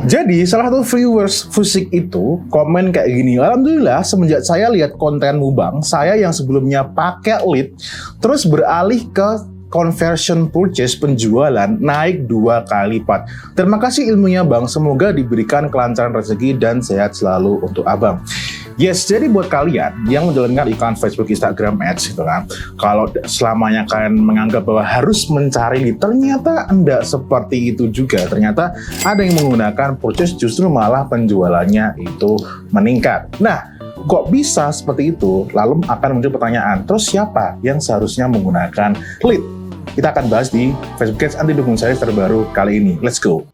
Jadi salah satu viewers Fusik itu komen kayak gini, alhamdulillah semenjak saya lihat kontenmu bang, saya yang sebelumnya pakai lead terus beralih ke conversion purchase penjualan naik 2 kali lipat. Terima kasih ilmunya bang, semoga diberikan kelancaran rezeki dan sehat selalu untuk abang. Yes, jadi buat kalian yang menjalankan iklan Facebook, Instagram Ads gitu kan, kalau selamanya kalian menganggap bahwa harus mencari lead, ternyata enggak seperti itu juga. Ternyata ada yang menggunakan purchase justru malah penjualannya itu meningkat. Nah, kok bisa seperti itu? Lalu akan muncul pertanyaan, terus siapa yang seharusnya menggunakan lead? Kita akan bahas di Facebook Ads anti dukung saya terbaru kali ini. Let's go!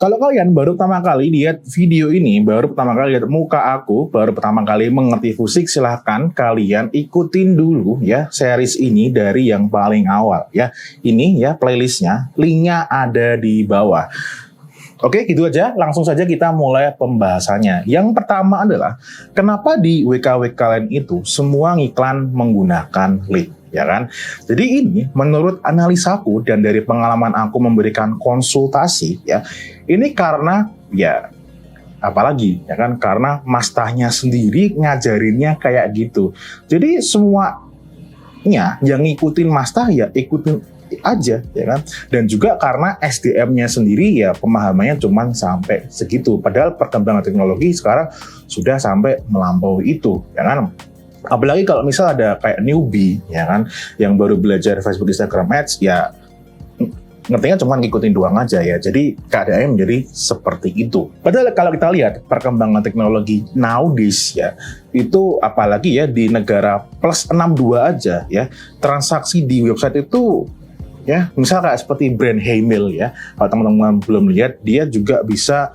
Kalau kalian baru pertama kali lihat video ini, baru pertama kali lihat muka aku, baru pertama kali mengerti Fusik, silahkan kalian ikutin dulu ya series ini dari yang paling awal ya. Ini ya playlistnya, linknya ada di bawah. Oke, gitu aja. Langsung saja kita mulai pembahasannya. Yang pertama adalah, kenapa di WKW kalian itu semua ngiklan menggunakan lead? Ya kan? Jadi ini menurut analisaku dan dari pengalaman aku memberikan konsultasi ya, ini karena ya apalagi ya kan, karena mastahnya sendiri ngajarinnya kayak gitu. Jadi semuanya yang ngikutin mastah ya ikutin aja ya kan, dan juga karena SDM-nya sendiri ya pemahamannya cuma sampai segitu, padahal perkembangan teknologi sekarang sudah sampai melampaui itu ya kan. Apalagi kalau misal ada kayak newbie ya kan, yang baru belajar Facebook, Instagram Ads ya ngertinya cuma ngikutin doang aja ya. Jadi keadaannya menjadi seperti itu. Padahal kalau kita lihat perkembangan teknologi nowadays ya, itu apalagi ya di negara plus 62 aja ya, transaksi di website itu ya, misal kayak seperti brand Heimel ya, kalau teman-teman belum lihat, dia juga bisa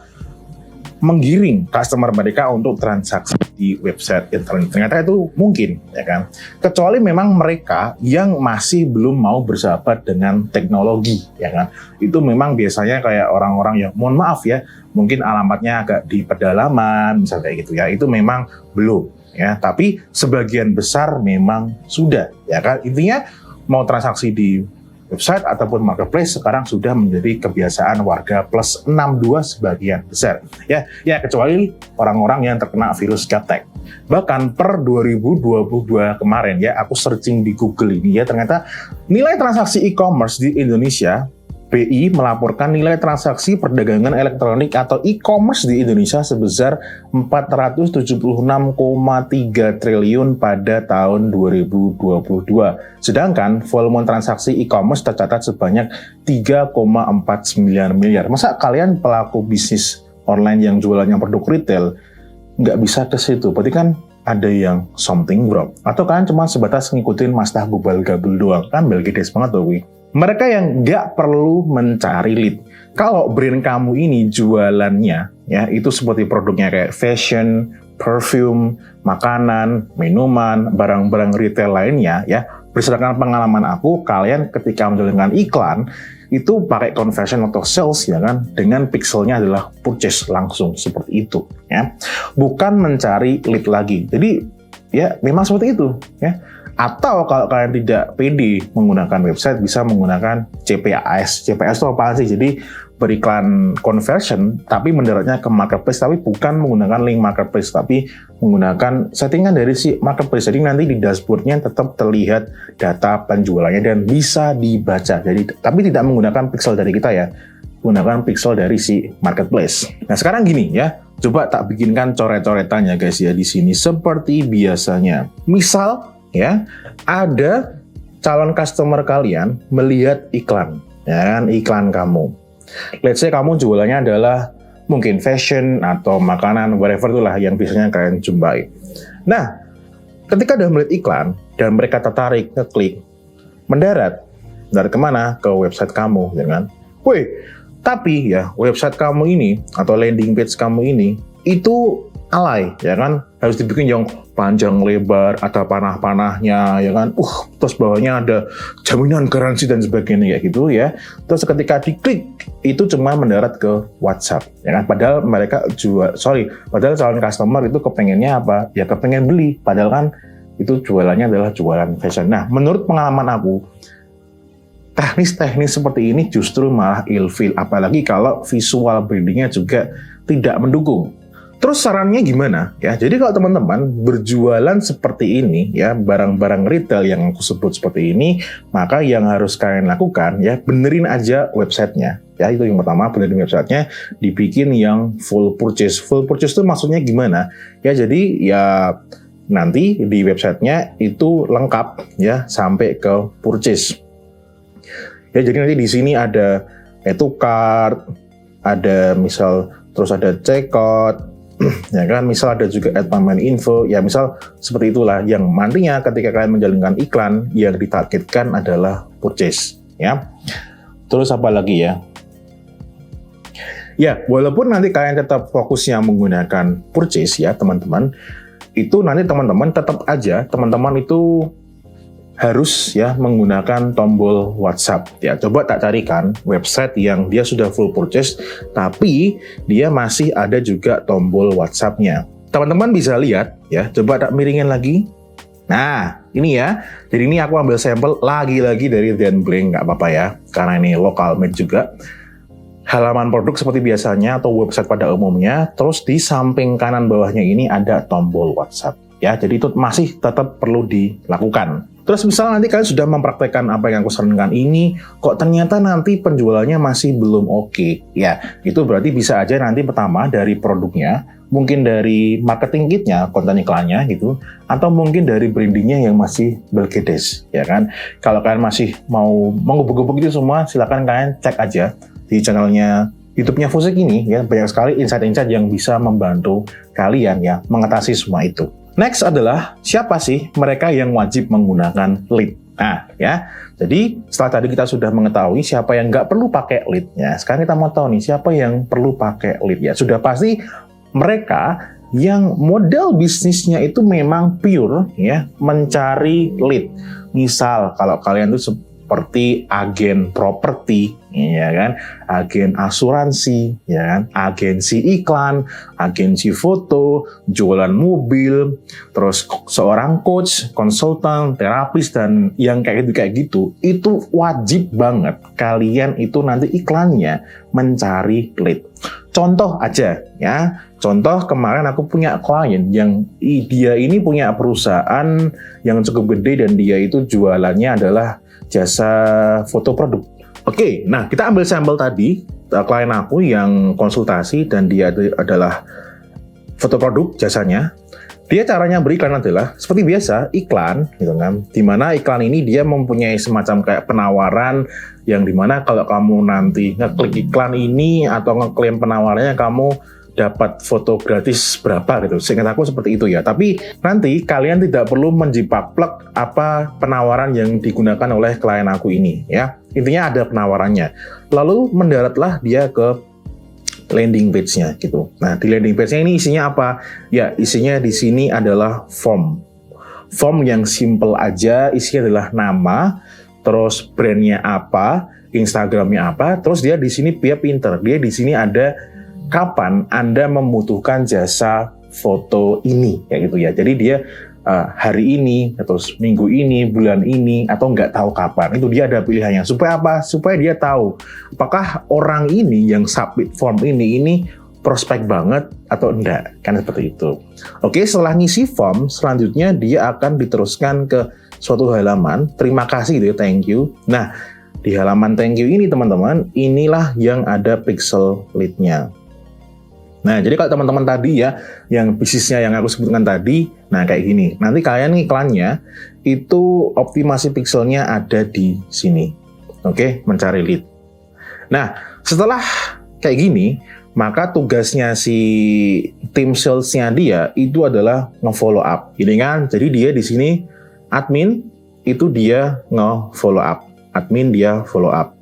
menggiring customer mereka untuk transaksi di website internet. Ternyata itu mungkin, ya kan? Kecuali memang mereka yang masih belum mau bersahabat dengan teknologi, ya kan? Itu memang biasanya kayak orang-orang yang, mohon maaf ya, mungkin alamatnya agak di pedalaman, misalnya kayak gitu ya. Itu memang belum, ya. Tapi sebagian besar memang sudah, ya kan? Intinya mau transaksi di website ataupun marketplace sekarang sudah menjadi kebiasaan warga plus 62 sebagian besar. Ya kecuali orang-orang yang terkena virus gaptek. Bahkan per 2022 kemarin ya, aku searching di Google ini ya, ternyata nilai transaksi e-commerce di Indonesia, BI melaporkan nilai transaksi perdagangan elektronik atau e-commerce di Indonesia sebesar 476,3 triliun pada tahun 2022. Sedangkan volume transaksi e-commerce tercatat sebanyak 3,49 miliar. Masa kalian pelaku bisnis online yang jualannya produk retail nggak bisa ke situ? Berarti kan ada yang something wrong. Atau kalian cuma sebatas ngikutin mastah gubal-gabul doang? Kan belgedes banget tuh, wih. Mereka yang nggak perlu mencari lead. Kalau brand kamu ini jualannya ya itu seperti produknya kayak fashion, perfume, makanan, minuman, barang-barang retail lainnya ya. Berdasarkan pengalaman aku, kalian ketika menjalankan iklan itu pakai conversion atau sales ya kan, dengan pixelnya adalah purchase langsung seperti itu ya. Bukan mencari lead lagi. Jadi ya memang seperti itu ya. Atau kalau kalian tidak pede menggunakan website, bisa menggunakan CPAS. CPAS itu apa sih? Jadi beriklan conversion, tapi mendaratnya ke marketplace, tapi bukan menggunakan link marketplace, tapi menggunakan settingan dari si marketplace. Jadi nanti di dashboardnya tetap terlihat data penjualannya dan bisa dibaca. Jadi tapi tidak menggunakan pixel dari kita ya, menggunakan pixel dari si marketplace. Nah sekarang gini ya, coba tak bikinkan coret-coretannya guys ya di sini seperti biasanya. Misal ya, ada calon customer kalian melihat iklan, ya kan, iklan kamu. Let's say kamu jualannya adalah mungkin fashion atau makanan, whatever itulah yang biasanya kalian jumpai. Nah, ketika udah melihat iklan dan mereka tertarik, ngeklik, mendarat kemana? Ke website kamu, ya kan? Wih, tapi ya website kamu ini atau landing page kamu ini itu alay, ya kan? Harus dibikin yang panjang lebar, ada panah-panahnya, ya kan? Terus bawahnya ada jaminan garansi dan sebagainya kayak gitu ya. Terus ketika diklik itu cuma mendarat ke WhatsApp, ya kan? Padahal mereka padahal calon customer itu kepengennya apa? Ya kepengen beli, padahal kan itu jualannya adalah jualan fashion. Nah, menurut pengalaman aku, teknis-teknis seperti ini justru malah ilfil, apalagi kalau visual brandingnya juga tidak mendukung. Terus sarannya gimana? Ya, jadi kalau teman-teman berjualan seperti ini, ya barang-barang retail yang aku sebut seperti ini, maka yang harus kalian lakukan ya benerin aja websitenya. Ya, itu yang pertama, benerin websitenya, dibikin yang full purchase. Full purchase itu maksudnya gimana? Ya, jadi ya nanti di websitenya itu lengkap ya sampai ke purchase. Ya, jadi nanti di sini ada cart, ada misal terus ada checkout, ya kan, misal ada juga add payment info, ya misal seperti itulah yang nantinya ketika kalian menjalankan iklan yang ditargetkan adalah purchase, ya. Terus apa lagi ya? Ya, walaupun nanti kalian tetap fokusnya menggunakan purchase ya teman-teman, itu nanti teman-teman tetap aja teman-teman itu harus ya menggunakan tombol WhatsApp. Ya, coba tak carikan website yang dia sudah full purchase tapi dia masih ada juga tombol WhatsApp-nya. Teman-teman bisa lihat ya, coba tak miringin lagi. Nah, ini ya. Jadi ini aku ambil sampel lagi-lagi dari Denblank, nggak apa-apa ya, karena ini local made juga. Halaman produk seperti biasanya atau website pada umumnya, terus di samping kanan bawahnya ini ada tombol WhatsApp. Ya, jadi itu masih tetap perlu dilakukan. Terus misalnya nanti kalian sudah mempraktekkan apa yang aku sarankan ini, kok ternyata nanti penjualannya masih belum oke. Ya, itu berarti bisa aja nanti pertama dari produknya, mungkin dari marketing kitnya, konten iklannya gitu, atau mungkin dari brandingnya yang masih belgedes, ya kan. Kalau kalian masih mau mengubuk-ubuk itu semua, silakan kalian cek aja di channelnya YouTube-nya Fusik ini, ya banyak sekali insight-insight yang bisa membantu kalian ya mengatasi semua itu. Next adalah siapa sih mereka yang wajib menggunakan lead. Nah, ya. Jadi setelah tadi kita sudah mengetahui siapa yang nggak perlu pakai lead, ya. Sekarang kita mau tahu nih siapa yang perlu pakai lead ya. Sudah pasti mereka yang model bisnisnya itu memang pure ya mencari lead. Misal kalau kalian tuh seperti agen properti, ya kan, agen asuransi, ya kan, agensi iklan, agensi foto, jualan mobil, terus seorang coach, konsultan, terapis dan yang kayak gitu, itu wajib banget kalian itu nanti iklannya mencari lead. Contoh aja ya, contoh kemarin aku punya klien yang dia ini punya perusahaan yang cukup gede dan dia itu jualannya adalah jasa foto produk. Oke, nah kita ambil sampel tadi, klien aku yang konsultasi dan dia adalah foto produk jasanya. Dia caranya beriklan adalah seperti biasa iklan, gitu kan. Dimana iklan ini dia mempunyai semacam kayak penawaran yang dimana kalau kamu nanti ngeklik iklan ini atau ngeklaim penawarannya kamu dapat foto gratis berapa gitu. Seingat aku seperti itu ya. Tapi nanti kalian tidak perlu menjiplak apa penawaran yang digunakan oleh klien aku ini ya. Intinya ada penawarannya. Lalu mendaratlah dia ke landing page-nya gitu. Nah, di landing page-nya ini isinya apa? Ya, isinya di sini adalah form. Form yang simple aja, isinya adalah nama, terus brand-nya apa, Instagram-nya apa, terus dia di sini dia pinter. Dia di sini ada kapan Anda membutuhkan jasa foto ini, kayak gitu ya. Jadi dia hari ini, atau minggu ini, bulan ini, atau nggak tahu kapan. Itu dia ada pilihannya. Supaya apa? Supaya dia tahu apakah orang ini yang submit form ini prospek banget atau enggak. Kan seperti itu. Oke, setelah ngisi form, selanjutnya dia akan diteruskan ke suatu halaman. Terima kasih gitu ya, thank you. Nah, di halaman thank you ini teman-teman, inilah yang ada pixel lead-nya. Nah, jadi kalau teman-teman tadi ya, yang bisnisnya yang aku sebutkan tadi, nah kayak gini. Nanti kalian iklannya, itu optimasi pixelnya ada di sini. Oke, mencari lead. Nah, setelah kayak gini, maka tugasnya si tim salesnya dia, itu adalah nge-follow up. Ini kan, jadi dia di sini, admin, itu dia nge-follow up. Admin dia follow up.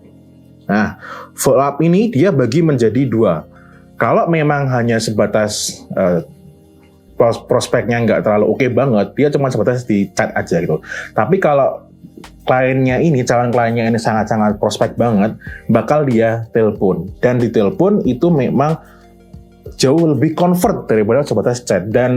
Nah, follow up ini dia bagi menjadi dua. Kalau memang hanya sebatas prospeknya nggak terlalu oke banget, dia cuma sebatas di chat aja gitu. Tapi kalau kliennya ini, calon kliennya ini sangat-sangat prospek banget, bakal dia telepon. Dan di telepon itu memang jauh lebih convert daripada sebatas chat. Dan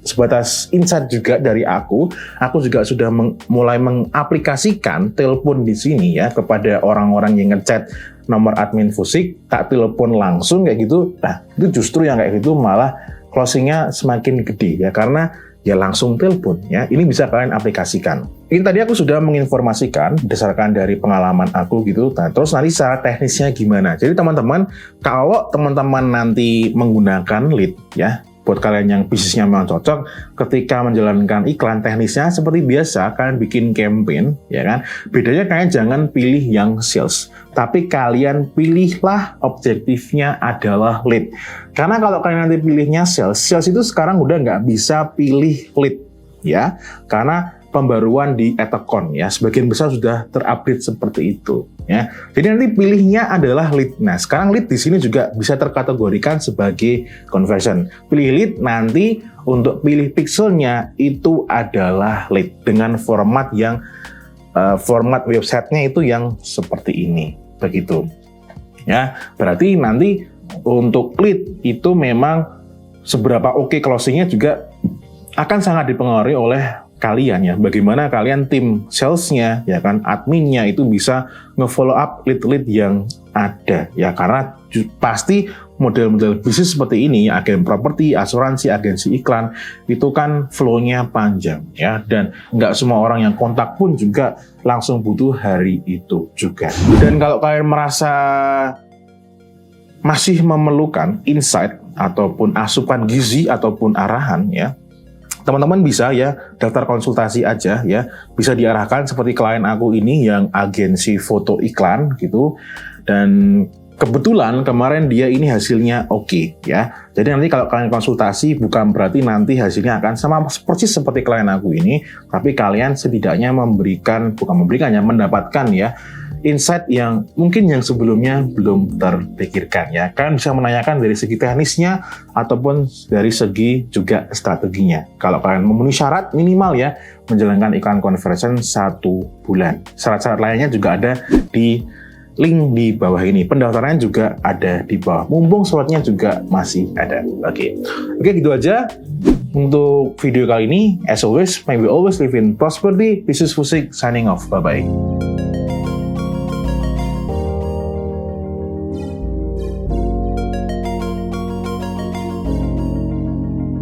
sebatas insight juga dari aku juga sudah mulai mengaplikasikan telepon di sini ya kepada orang-orang yang ngechat nomor admin Fusik, tak telepon langsung kayak gitu. Nah, itu justru yang kayak gitu malah closingnya semakin gede ya, karena ya langsung telepon ya. Ini bisa kalian aplikasikan. Ini tadi aku sudah menginformasikan berdasarkan dari pengalaman aku gitu. Nah, terus nanti secara teknisnya gimana? Jadi teman-teman, kalau teman-teman nanti menggunakan lead ya, buat kalian yang bisnisnya memang cocok, ketika menjalankan iklan teknisnya seperti biasa, kalian bikin campaign, ya kan? Bedanya kalian jangan pilih yang sales, tapi kalian pilihlah objektifnya adalah lead. Karena kalau kalian nanti pilihnya sales itu sekarang udah nggak bisa pilih lead, ya. Karena pembaruan di Etacon ya, sebagian besar sudah terupdate seperti itu ya. Jadi nanti pilihnya adalah lead. Nah, sekarang lead di sini juga bisa terkategorikan sebagai conversion. Pilih lead, nanti untuk pilih pixelnya itu adalah lead dengan format yang format websitenya itu yang seperti ini, begitu. Ya, berarti nanti untuk lead itu memang seberapa oke closingnya juga akan sangat dipengaruhi oleh kalian ya, bagaimana kalian tim salesnya ya kan, adminnya itu bisa nge-follow up lead-lead yang ada ya, karena pasti model-model bisnis seperti ini, agen properti, asuransi, agensi iklan, itu kan flow-nya panjang ya, dan nggak semua orang yang kontak pun juga langsung butuh hari itu juga. Dan kalau kalian merasa masih memerlukan insight ataupun asupan gizi ataupun arahan ya, teman-teman bisa ya daftar konsultasi aja ya, bisa diarahkan seperti klien aku ini yang agensi foto iklan gitu, dan kebetulan kemarin dia ini hasilnya oke ya. Jadi nanti kalau kalian konsultasi bukan berarti nanti hasilnya akan sama persis seperti klien aku ini, tapi kalian setidaknya mendapatkan ya insight yang mungkin yang sebelumnya belum terpikirkan ya. Kalian bisa menanyakan dari segi teknisnya ataupun dari segi juga strateginya. Kalau kalian memenuhi syarat minimal ya menjalankan iklan conversion 1 bulan. Syarat-syarat lainnya juga ada di link di bawah ini. Pendaftarannya juga ada di bawah. Mumpung slotnya juga masih ada. Oke, gitu aja untuk video kali ini. As always, may we always live in prosperity. This is Fusik signing off. Bye-bye.